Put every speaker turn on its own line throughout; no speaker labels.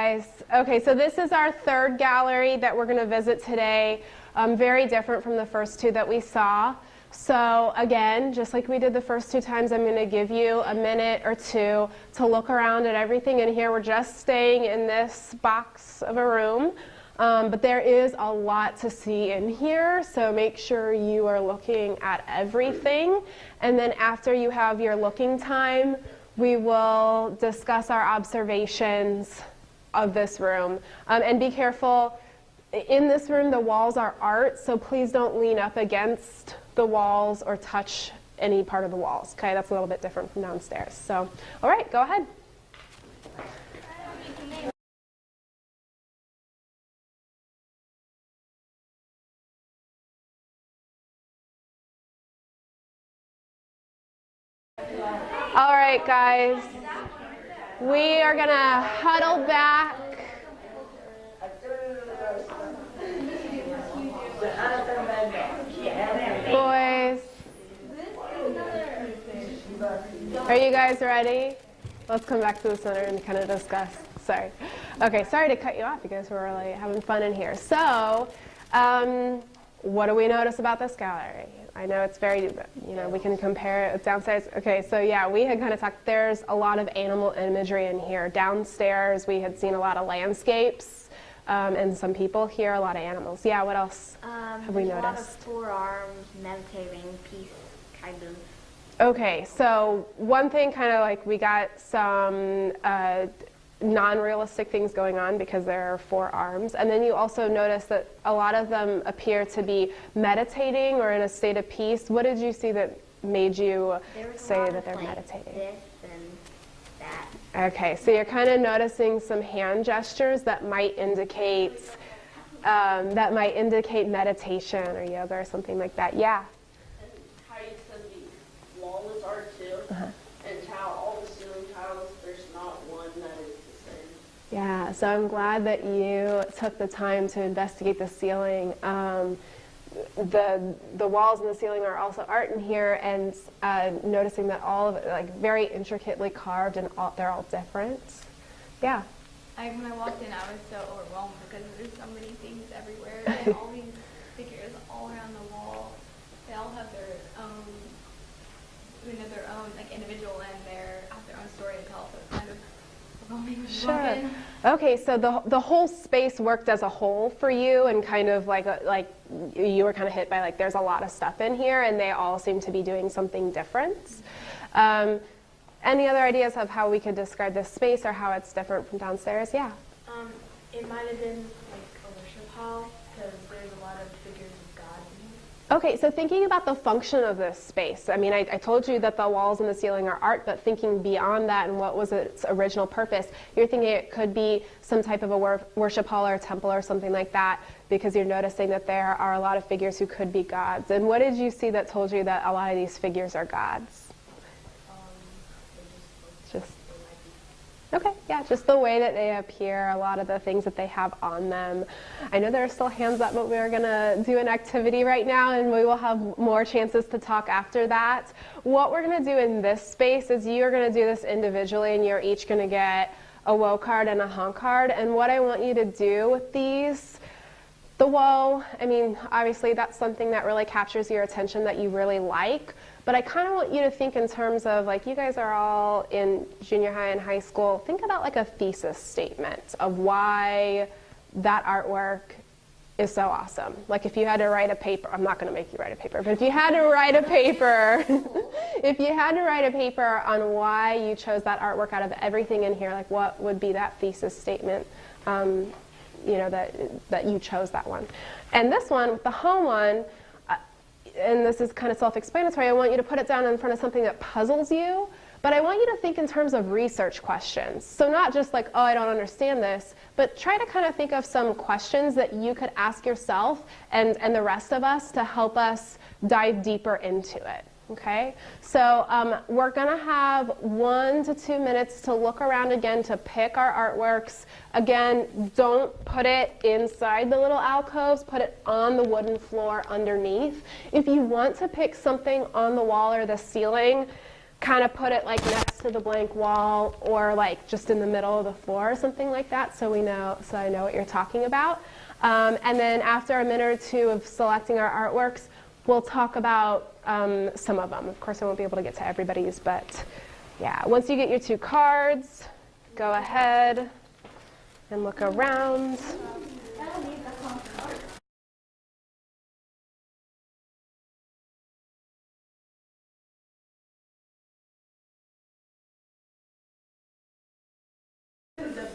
Guys, okay, so this is our third gallery that we're going to visit today. Very different from the first two that we saw. So again, just like we did the first two times, I'm going to give you a minute or two to look around at everything in here. We're just staying in this box of a room, but there is a lot to see in here, so make sure you are looking at everything. And then after you have your looking time, we will discuss our observations of this room. And be careful, in this room the walls are art, so please don't lean up against the walls or touch any part of the walls. Okay, that's a little bit different from downstairs. So, all right, go ahead. All right, guys, we are gonna huddle back. Boys, are you guys ready? Let's come back to the center and kind of discuss. Sorry. Okay, sorry to cut you off. You guys were really having fun in here. So, what do we notice about this gallery? I know it's very, we can compare it downstairs. Okay, so yeah, we had kind of talked, there's a lot of animal imagery in here. Downstairs, we had seen a lot of landscapes, and some people here, a lot of animals. Yeah, what else have we noticed?
A lot of forearms, meditating, peace, kind of.
Okay, so one thing kind of like we got some non-realistic things going on because there are four arms, and then you also notice that a lot of them appear to be meditating or in a state of peace. What did you see that made you say that they're meditating?
This and that.
Okay, so you're kind of noticing some hand gestures that might indicate meditation or yoga or something like that. Yeah.
And how you said the wall is art too, and how all the ceiling tiles, there's not one that is the same.
Yeah, so I'm glad that you took the time to investigate the ceiling. The walls and the ceiling are also art in here, and noticing that all of it, like, very intricately carved, and they're all different. Yeah.
When I walked in, I was so overwhelmed because there's so many things everywhere, and all these figures all around the wall. They all have their own, like, individual, and they have their own story to tell. So it's kind of overwhelming.
Sure. Okay, so the whole space worked as a whole for you, and kind of like you were kind of hit by, like, there's a lot of stuff in here, and they all seem to be doing something different. Any other ideas of how we could describe this space or how it's different from downstairs? Yeah.
It might have been like a worship hall because there's a lot of figures of God in here.
Okay, so thinking about the function of this space, I mean, I told you that the walls and the ceiling are art, but thinking beyond that and what was its original purpose, you're thinking it could be some type of a worship hall or a temple or something like that, because you're noticing that there are a lot of figures who could be gods. And what did you see that told you that a lot of these figures are gods? Okay, yeah, just the way that they appear, a lot of the things that they have on them. I know there are still hands up, but we're going to do an activity right now, and we will have more chances to talk after that. What we're going to do in this space is you're going to do this individually, and you're each going to get a woe card and a haunt card. And what I want you to do with these, the woe, I mean, obviously that's something that really captures your attention that you really like. But I kind of want you to think in terms of, like, you guys are all in junior high and high school. Think about like a thesis statement of why that artwork is so awesome. Like, if you had to write a paper, I'm not going to make you write a paper, but if you had to write a paper, if you had to write a paper on why you chose that artwork out of everything in here, like, what would be that thesis statement, that you chose that one. And this one, with the home one, and this is kind of self-explanatory, I want you to put it down in front of something that puzzles you, but I want you to think in terms of research questions. So not just like, oh, I don't understand this, but try to kind of think of some questions that you could ask yourself and the rest of us to help us dive deeper into it. Okay, so we're going to have 1 to 2 minutes to look around again to pick our artworks. Again, don't put it inside the little alcoves, put it on the wooden floor underneath. If you want to pick something on the wall or the ceiling, kind of put it like next to the blank wall or like just in the middle of the floor or something like that, so I know what you're talking about. And then after a minute or two of selecting our artworks, we'll talk about some of them. Of course, I won't be able to get to everybody's, but yeah. Once you get your 2 cards, go ahead and look around.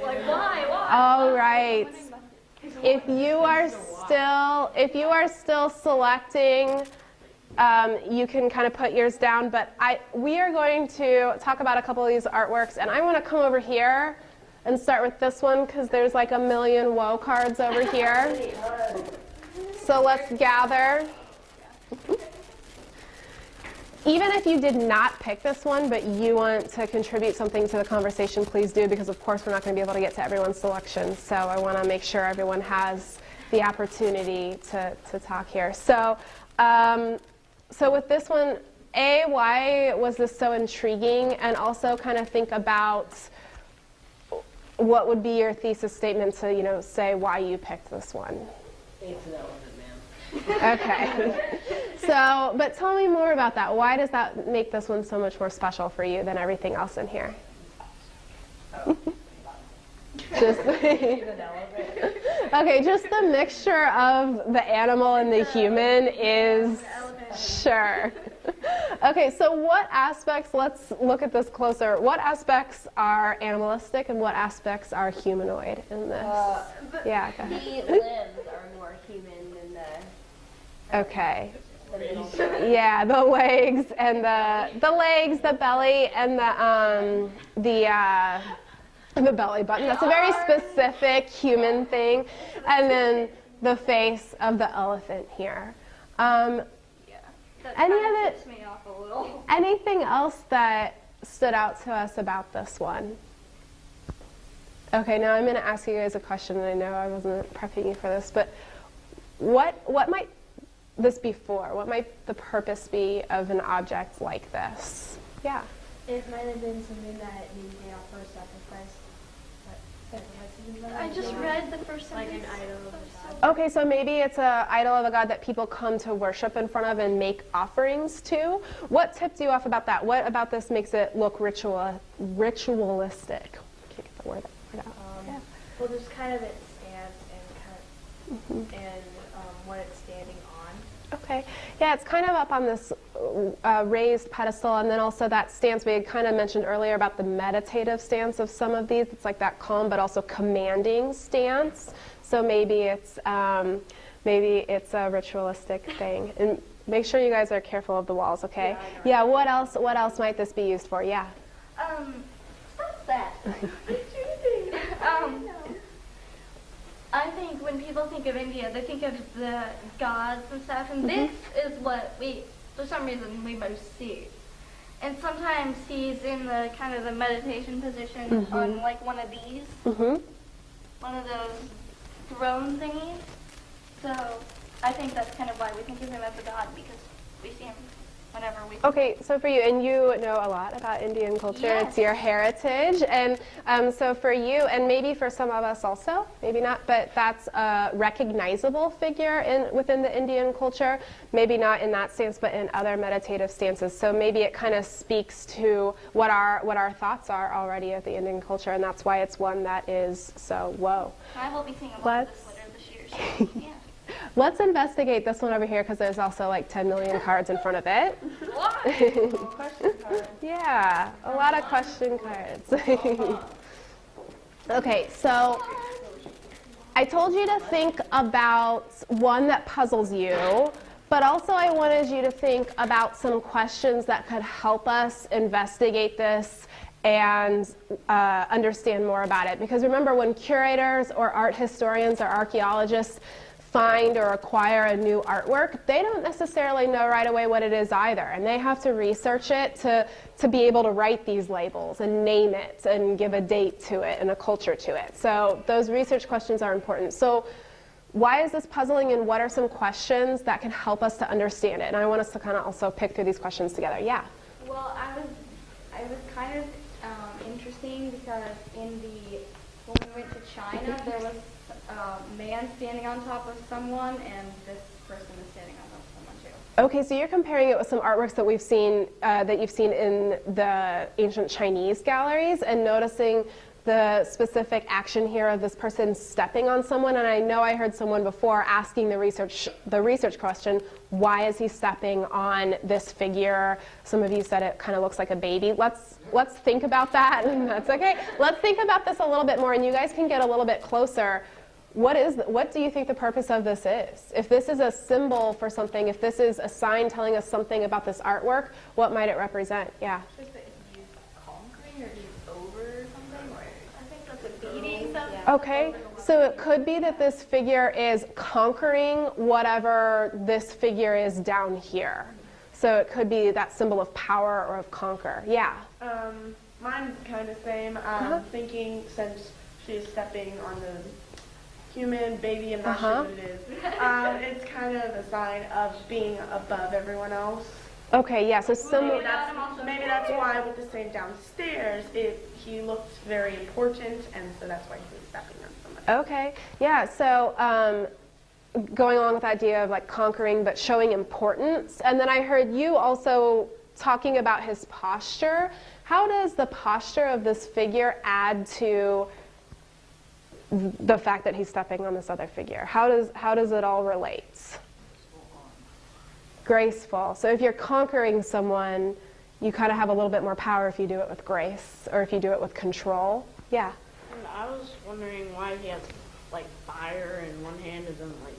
Like, why?
All right. If you are still selecting, you can kind of put yours down. But we are going to talk about a couple of these artworks, and I want to come over here and start with this one because there's like a million woe cards over here. So let's gather. Even if you did not pick this one, but you want to contribute something to the conversation, please do, because of course we're not going to be able to get to everyone's selection. So I want to make sure everyone has the opportunity to talk here. So, so with this one, why was this so intriguing? And also kind of think about what would be your thesis statement to, say why you picked this one.
It's an elephant, man.
Okay. So, but tell me more about that. Why does that make this one so much more special for you than everything else in here? Just okay, just the mixture of the animal and the human is sure. Okay, so what aspects, let's look at this closer. What aspects are animalistic and what aspects are humanoid in this? Yeah, go ahead.
The limbs are more human than
Okay.
the middle part.
Yeah, the legs and the legs, the belly, and the belly button. That's a very specific human thing. And then the face of the elephant here.
That
Any
kind
of
of
it-
tips me off a little.
Anything else that stood out to us about this one? Okay, now I'm going to ask you guys a question, and I know I wasn't prepping you for this, but what might this be for? What might the purpose be of an object like this? Yeah.
It might have been something that needed to offer a sacrifice.
I just read the first
Like an
sentence.
idol of a god.
Okay, so maybe it's an idol of a god that people come to worship in front of and make offerings to. What tipped you off about that? What about this makes it look ritualistic? Can't get the word out. Yeah.
Well, just kind of its stance and and what it's standing on.
Okay. Yeah, it's kind of up on this raised pedestal, and then also that stance we had kind of mentioned earlier about the meditative stance of some of these. It's like that calm but also commanding stance. So maybe it's a ritualistic thing. And make sure you guys are careful of the walls, okay? Yeah. What else might this be used for? Yeah.
Stop that. I think when people think of India, they think of the gods and stuff, and this is what we, for some reason, we most see. And sometimes he's in the kind of the meditation position on like one of these, one of those throne thingies. So I think that's kind of why we think of him as a god, because we see him whenever we.
Okay, so for you, and you know a lot about Indian culture,
Yes.
It's your heritage, and so for you, and maybe for some of us also, maybe not, but that's a recognizable figure within the Indian culture, maybe not in that stance, but in other meditative stances. So maybe it kind of speaks to what our thoughts are already of the Indian culture, and that's why it's one that is so whoa.
I will be seeing a lot of this later this year. So, yeah.
Let's investigate this one over here because there's also like 10 million cards in front of it. Yeah, a lot of question cards. Okay, so I told you to think about one that puzzles you, but also I wanted you to think about some questions that could help us investigate this and understand more about it. Because remember, when curators or art historians or archaeologists find or acquire a new artwork, they don't necessarily know right away what it is either, and they have to research it to be able to write these labels and name it and give a date to it and a culture to it. So those research questions are important. So why is this puzzling, and what are some questions that can help us to understand it? And I want us to kind of also pick through these questions together. Yeah.
Well, I was
it was kind of interesting because when we went to China, there was a man standing on top of someone, and this person was standing on top of someone too.
Okay, so you're comparing it with some artworks that we've seen, that you've seen in the ancient Chinese galleries, and noticing the specific action here of this person stepping on someone. And I know I heard someone before asking the research question, why is he stepping on this figure? Some of you said it kind of looks like a baby. Let's think about that, and that's okay. Let's think about this a little bit more, and you guys can get a little bit closer. What do you think the purpose of this is? If this is a symbol for something, if this is a sign telling us something about this artwork, what might it represent? Yeah.
Just that he's conquering or he's over something, or
I think that's a beating something.
Okay, so it could be that this figure is conquering whatever this figure is down here. So it could be that symbol of power or of conquer. Yeah.
Mine's kind of same. Thinking since she's stepping on the human baby, I'm not sure what it is. It's kind of a sign of being above everyone else.
Okay, yeah, so
Maybe that's why with the same downstairs, he looked very important, and so that's why he was stepping on somebody.
Okay, yeah, so going along with the idea of like conquering but showing importance. And then I heard you also talking about his posture. How does the posture of this figure add to the fact that he's stepping on this other figure? How does it all relate? Graceful. So if you're conquering someone, you kind of have a little bit more power if you do it with grace, or if you do it with control. Yeah.
And I was wondering why he has like fire in one hand and then like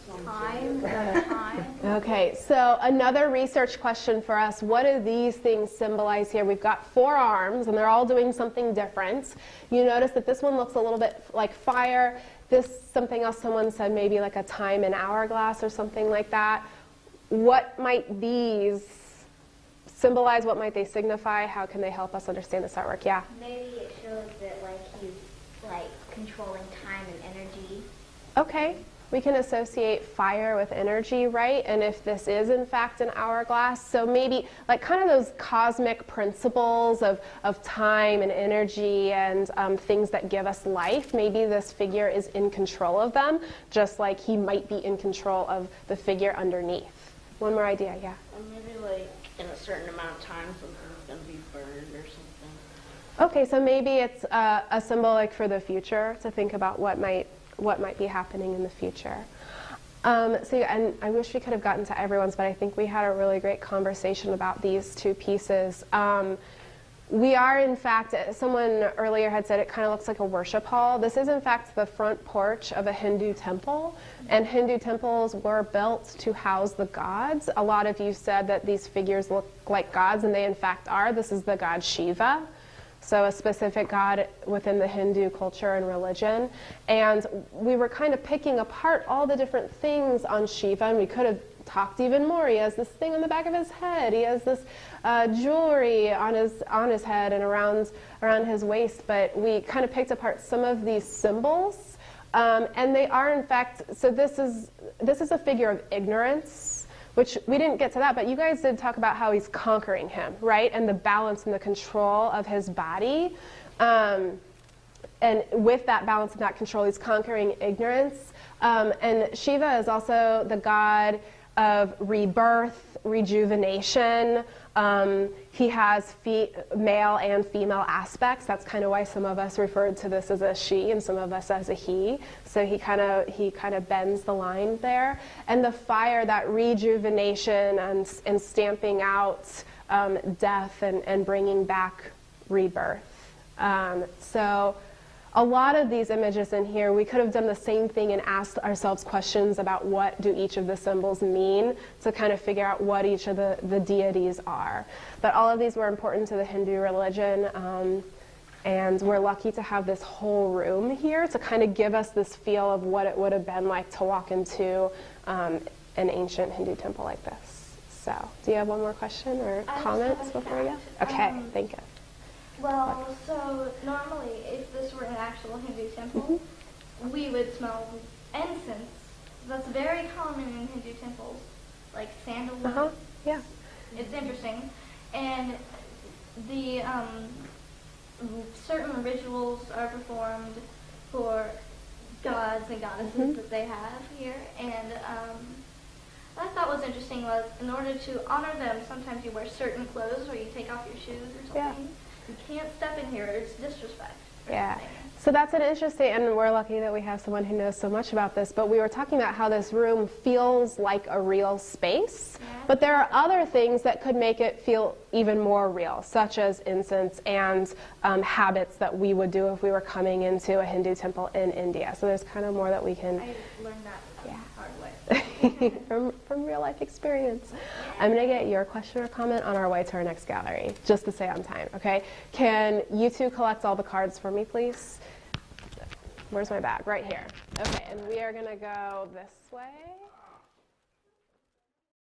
some
time.
Okay, so another research question for us. What do these things symbolize here? We've got 4 arms, and they're all doing something different. You notice that this one looks a little bit like fire. This, something else someone said, maybe like a time and hourglass or something like that. What might these symbolize? What might they signify? How can they help us understand this artwork? Yeah?
Maybe it shows that like he's like controlling time and energy.
Okay, we can associate fire with energy, right? And if this is in fact an hourglass, so maybe like kind of those cosmic principles of time and energy and things that give us life, maybe this figure is in control of them, just like he might be in control of the figure underneath. One more idea, yeah?
Or maybe like in a certain amount of time something's going to be burned or something.
Okay, so maybe it's a symbolic for the future, to think about what might be happening in the future. And I wish we could have gotten to everyone's, but I think we had a really great conversation about these 2 pieces. We are, in fact, someone earlier had said it kind of looks like a worship hall. This is, in fact, the front porch of a Hindu temple, and Hindu temples were built to house the gods. A lot of you said that these figures look like gods, and they, in fact, are. This is the god Shiva. So a specific god within the Hindu culture and religion. And we were kind of picking apart all the different things on Shiva, and we could have talked even more. He has this thing on the back of his head. He has this jewelry on his head and around his waist. But we kind of picked apart some of these symbols, and they are, in fact, so this is a figure of ignorance, which we didn't get to that, but you guys did talk about how he's conquering him, right? And the balance and the control of his body. And with that balance and that control, he's conquering ignorance. And Shiva is also the god of rebirth, rejuvenation. He has male and female aspects. That's kind of why some of us referred to this as a she and some of us as a he. So he kind of bends the line there. And the fire, that rejuvenation and stamping out death and bringing back rebirth. So a lot of these images in here, we could have done the same thing and asked ourselves questions about what do each of the symbols mean to kind of figure out what each of the deities are. But all of these were important to the Hindu religion, and we're lucky to have this whole room here to kind of give us this feel of what it would have been like to walk into an ancient Hindu temple like this. So, do you have one more question or comments before we go? Okay, thank you.
Well, so normally, if this were an actual Hindu temple, we would smell incense. That's very common in Hindu temples, like sandalwood.
Yeah.
It's interesting. And the certain rituals are performed for gods and goddesses that they have here. And what I thought was interesting was in order to honor them, sometimes you wear certain clothes or you take off your shoes or something.
Yeah.
You can't step in here, it's disrespect. or
Yeah.
something.
So that's an interesting, and we're lucky that we have someone who knows so much about this, but we were talking about how this room feels like a real space, but there are other things that could make it feel even more real, such as incense and habits that we would do if we were coming into a Hindu temple in India. So there's kind of more that we can
I learned that the hard way.
from real life experience. I'm going to get your question or comment on our way to our next gallery, just to stay on time, okay? Can you two collect all the cards for me, please? Where's my bag? Right here. Okay, and we are going to go this way.